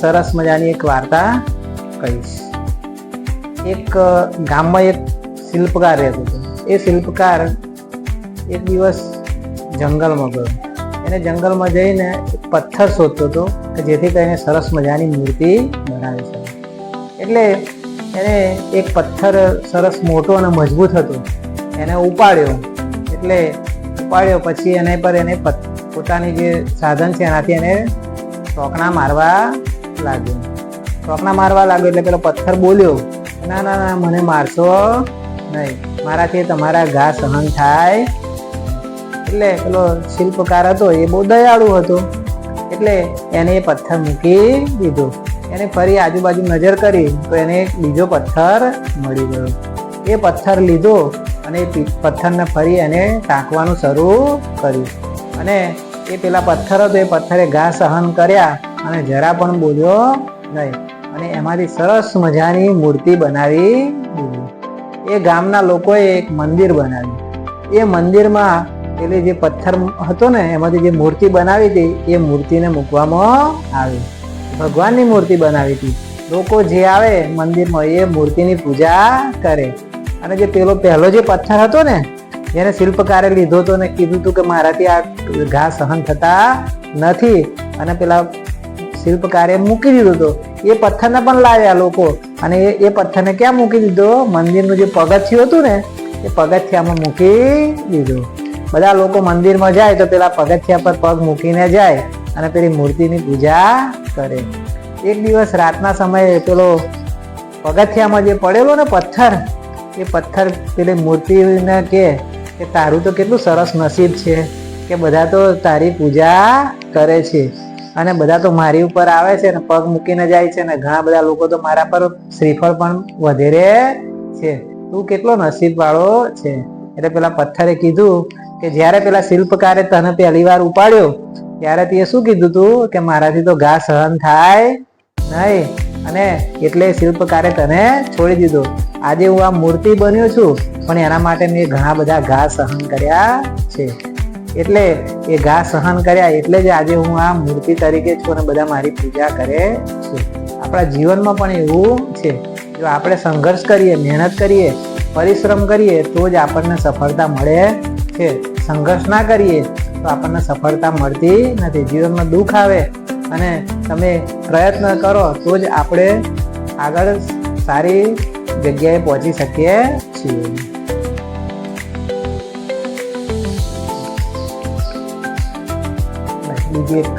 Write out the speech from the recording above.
સરસ મજાની એક વાર્તા કહીશ. એક ગામમાં એક શિલ્પકાર રહેતો હતો. એ શિલ્પકાર એક દિવસ જંગલમાં ગયો. એને જંગલમાં જઈને એક પથ્થર શોધતો હતો કે જેથી કરીને સરસ મજાની મૂર્તિ બનાવી શકે. એટલે એને એક પથ્થર સરસ મોટો અને મજબૂત હતો, એને ઉપાડ્યો. પછી એના પર એને પોતાની જે સાધન છે એનાથી એને ટોકણા મારવા લાગ્યો. એટલે પેલો પથ્થર બોલ્યો, ના ના ના, મને મારશો નહીં, મારાથી તમારા ઘા સહન થાય. એટલે પેલો શિલ્પકાર હતો એ બહુ દયાળુ હતો, એટલે એને એ પથ્થર મૂકી દીધો. એને ફરી આજુબાજુ નજર કરી તો એને એક બીજો પથ્થર મળી ગયો. એ પથ્થર લીધો અને એ પથ્થરને ફરી એને ટાંકવાનું શરૂ કર્યું. અને એ પેલા પથ્થર હતો એ પથ્થરે ઘા સહન કર્યા અને જરા પણ બોલ્યો નહીં, અને એમાંથી સરસ મજાની મૂર્તિ બનાવી દીધી. એ ગામના લોકોએ એક મંદિર બનાવ્યું. એ મંદિરમાં પેલી જે પથ્થર હતો ને એમાંથી જે મૂર્તિ બનાવી હતી એ મૂર્તિને મૂકવામાં આવી. ભગવાનની મૂર્તિ બનાવી હતી. લોકો જે આવે મંદિરમાં એ મૂર્તિની પૂજા કરે. અને જે પહેલો જે પથ્થર હતો ને જેને શિલ્પકારે લીધો હતો ને કીધું હતું કે મારાથી આ ઘા સહન થતા નથી, અને પેલા શિલ્પકારે મૂકી દીધો હતો, એ પથ્થરને પણ લાવ્યા લોકો. અને એ પથ્થરને ક્યાં મૂકી દીધો? મંદિરનું જે પગથિયું હતું ને એ પગથિયામાં મૂકી દીધો. બધા લોકો મંદિરમાં જાય તો પેલા પગથિયા પર પગ મૂકીને જાય અને પેલી મૂર્તિની પૂજા કરે. એક દિવસ રાતના સમયે પેલો પગથિયામાં જે પડેલો ને પથ્થર, એ પથ્થર પેલી મૂર્તિને કે તારું તો કેટલું સરસ નસીબ છે કે બધા તો તારી પૂજા કરે છે, અને બધા તો મારી ઉપર આવે છે ને પગ મૂકીને જાય છે, ને ઘણા બધા લોકો તો મારા પર શ્રીફળ પણ વધેરે છે. તું કેટલો નસીબ વાળો છે. એટલે પેલા પથ્થરે કીધું કે જ્યારે પેલા શિલ્પકારે તને પહેલી વાર ઉપાડ્યો ત્યારે તે શું કીધું તું કે મારાથી તો ઘા સહન થાય નહીં, અને એટલે શિલ્પકારે તને છોડી દીધો. આજે હું આ મૂર્તિ બન્યો છું પણ એના માટે મેં ઘણા બધા ઘા સહન કર્યા છે. એટલે એ ઘા સહન કર્યા એટલે જ આજે હું આ મૂર્તિ તરીકે છું અને બધા મારી પૂજા કરે છે. આપણા જીવનમાં પણ એવું છે. જો આપણે સંઘર્ષ કરીએ, મહેનત કરીએ, પરિશ્રમ કરીએ તો જ આપણને સફળતા મળે છે. સંઘર્ષ ના કરીએ તો આપણને સફળતા મળતી નથી. જીવનમાં દુઃખ આવે અને તમે પ્રયત્ન કરો તો જ આપણે આગળ સારી જગ્યાએ પહોંચી શકીએ છીએ. બીજી એક